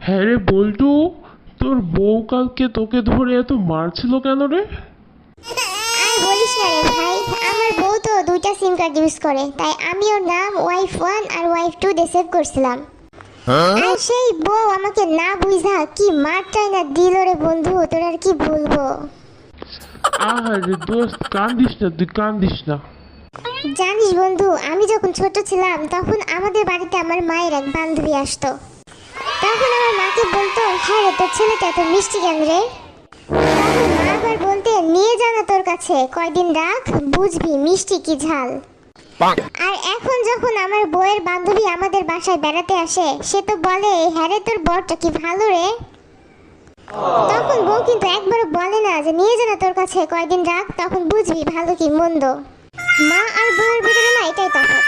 হ্যাঁ রে বল্টু, তোর বউ কালকে তোকে ধরে এত মারছিল কেন রে? আর বলিস না রে ভাই, আমার বউ তো দুইটা সিম কার্ড ইউজ করে, তাই আমি ওর নাম ওয়াইফ 1 আর ওয়াইফ 2 দিয়ে সেভ করছিলাম। আর সেই বউ আমাকে না বুঝা কি মারটাই না দিল রে বন্ধু, তোর আর কি বলবো। আরে দোস্ত, কান্দিস না, তুই কান্দিস না। জানিস বন্ধু, আমি যখন ছোট ছিলাম তখন আমাদের বাড়িতে আমার মায়ের এক বান্ধবী আসতো। তখন আমার মাকে বলতো, হ্যাঁ রে তোর ছেলেটা এত মিষ্টি কেন রে। তখন মা আবার বলতে, নিয়ে যা না তোর কাছে, কয়দিন রাখ, বুঝবি মিষ্টি কি ঝাল। আর এখন যখন আমার বউয়ের বান্ধবী আমাদের বাসায় বেড়াতে আসে, সে তো বলে, হ্যাঁ রে তোর বরটা কি ভালো রে। তখন বউ কিন্তু একবারও বলে না যে নিয়ে যা না তোর কাছে, কয়দিন রাখ, তখন বুঝবি ভালো কি মন্দ। মা আর বউয়ের ভিতরে না এটাই তফাৎ।